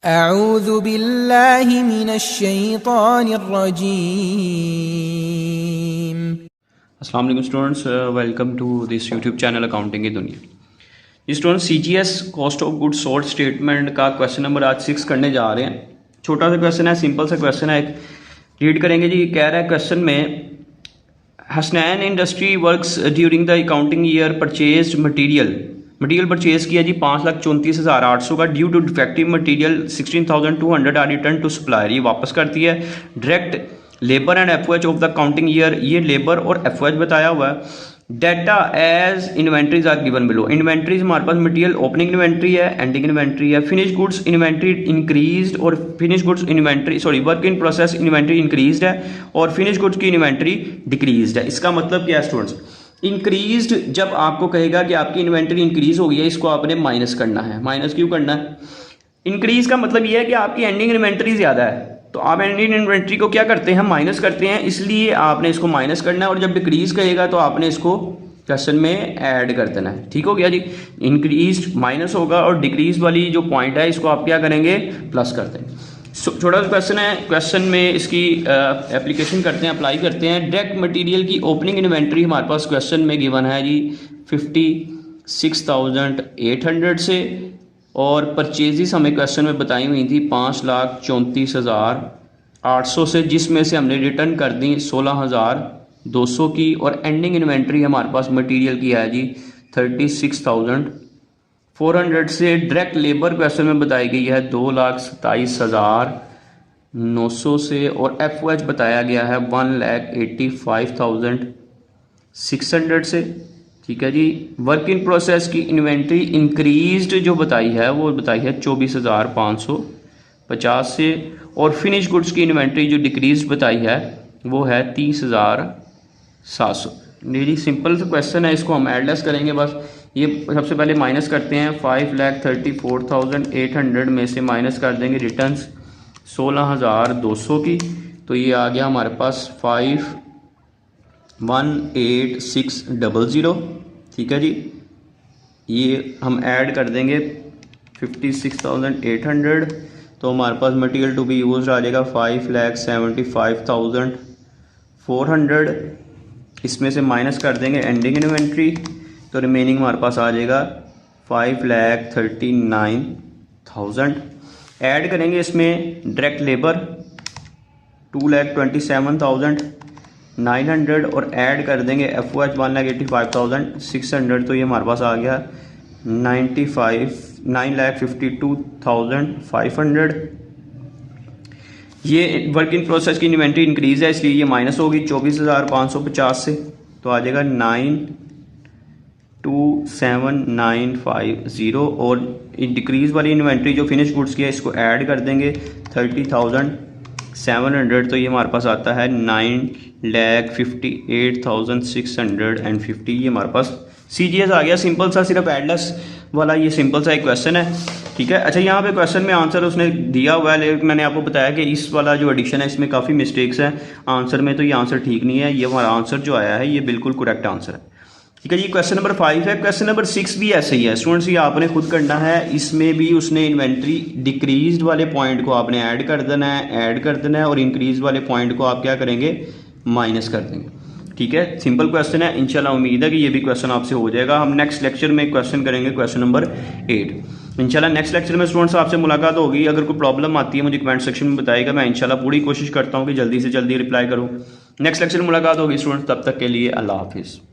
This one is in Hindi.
अऊज़ु बिल्लाहि मिनश्शैतानिर्रजीम। अस्सलाम वालेकुम students, welcome to this YouTube channel accounting की दुनिया। ये students CGS cost of goods sold statement का क्वेश्चन नंबर आज 6 करने जा रहे हैं। छोटा सा क्वेश्चन है, सिंपल सा क्वेश्चन है, एक रीड करेंगे जी। कह रहा है क्वेश्चन में, Hasnain industry works during the accounting year purchase material purchase किया जी 5,34,800 का। Due to defective material 16,200 are return to supplier, ये वापस करती है। Direct labour and FOH of the accounting year, ये लेबर और FOH बताया हुआ है। Data as inventories are given below, inventories हमारे पास मटीरियल ओपनिंग इन्वेंट्री है, एंडिंग इन्वेंट्री है। फिनिश गुड्स इन्वेंट्री इंक्रीज्ड और finish goods inventory work in process inventory increased है और फिनिश गुड्स की इन्वेंट्री डिक्रीज्ड है। इसका मतलब क्या है स्टूडेंट्स? इंक्रीज्ड जब आपको कहेगा कि आपकी इन्वेंट्री इंक्रीज हो गई है, इसको आपने माइनस करना है। माइनस क्यों करना है? इंक्रीज का मतलब यह है कि आपकी एंडिंग इन्वेंट्री ज़्यादा है, तो आप एंडिंग इन्वेंट्री को क्या करते हैं? माइनस करते हैं, इसलिए आपने इसको माइनस करना है। और जब डिक्रीज कहेगा तो आपने इसको क्वेश्चन में ऐड कर देना है। ठीक हो गया जी। इंक्रीज माइनस होगा और डिक्रीज वाली जो पॉइंट है इसको आप क्या करेंगे? प्लस करते हैं। छोटा सा क्वेश्चन है, क्वेश्चन में इसकी एप्लीकेशन करते हैं, अप्लाई करते हैं। डायरेक्ट मटेरियल की ओपनिंग इन्वेंट्री हमारे पास क्वेश्चन में गिवन है जी 56,800 से, और परचेजिस हमें क्वेश्चन में बताई हुई थी 5,34,800 से, जिसमें से हमने रिटर्न कर दी 16,200 की। और एंडिंग इन्वेंट्री हमारे पास मटेरियल की है जी 36,400 से। डायरेक्ट लेबर क्वेश्चन में बताई गई है 2,27,900 से, और FOH बताया गया है 1,85,600 से। ठीक है जी। वर्क इन प्रोसेस की इन्वेंट्री इंक्रीज्ड जो बताई है वो बताई है 24,550 से, और फिनिश गुड्स की इन्वेंट्री जो डिक्रीज बताई है वो है 30,700। जी सिंपल सा क्वेश्चन है, इसको हम एडलेस करेंगे बस। ये सबसे पहले माइनस करते हैं, 5,34,800 में से माइनस कर देंगे रिटर्न्स 16,200 की, तो ये आ गया हमारे पास 5,18,600। ठीक है जी। ये हम ऐड कर देंगे 56,800, तो हमारे पास मटेरियल टू बी यूज आ जाएगा 5,75,400। इसमें से माइनस कर देंगे एंडिंग इन्वेंट्री, तो रिमेनिंग हमारे पास आ जाएगा 5,39,000। ऐड करेंगे इसमें डायरेक्ट लेबर 2,27,900, और ऐड कर देंगे FOH 1,85,600, तो ये हमारे पास आ गया 9,52,500। ये वर्क इन प्रोसेस की इन्वेंट्री इंक्रीज है, इसलिए ये माइनस होगी 24,550 से, तो आ जाएगा 9,27,950। और डिक्रीज वाली इन्वेंट्री जो फिनिश गुड्स की है इसको ऐड कर देंगे 30,700, तो ये हमारे पास आता है 9,58,650। ये हमारे पास CGS आ गया। सिंपल सा, सिर्फ एडलेस वाला ये सिंपल सा एक क्वेश्चन है। ठीक है। अच्छा, यहाँ पे क्वेश्चन में आंसर उसने दिया हुआ है, लेकिन मैंने आपको बताया कि इस वाला जो एडिशन है इसमें काफ़ी मिस्टेक्स हैं आंसर में, तो ये आंसर ठीक नहीं है। ये हमारा आंसर जो आया है ये बिल्कुल करेक्ट आंसर है। ठीक है जी। क्वेश्चन नंबर 5 है। क्वेश्चन नंबर 6 भी ऐसे ही है स्टूडेंट्स, ये आपने खुद करना है। इसमें भी उसने इन्वेंट्री डिक्रीज वाले पॉइंट को आपने ऐड कर देना है, और इंक्रीज वाले पॉइंट को आप क्या करेंगे? माइनस कर देंगे। ठीक है। सिंपल क्वेश्चन है, इंशाल्लाह उम्मीद है कि ये भी क्वेश्चन आपसे हो जाएगा। हम नेक्स्ट लेक्चर में क्वेश्चन करेंगे, क्वेश्चन नंबर 8 इंशाल्लाह। नेक्स्ट लेक्चर में स्टूडेंट्स आपसे मुलाकात होगी। अगर कोई प्रॉब्लम आती है मुझे कमेंट सेक्शन में बताइएगा, मैं इंशाल्लाह पूरी कोशिश करता हूँ कि जल्दी से जल्दी रिप्लाई करूँ। नेक्स्ट लेक्चर में मुलाकात होगी स्टूडेंट्स, तब तक के लिए अल्लाह हाफिज़।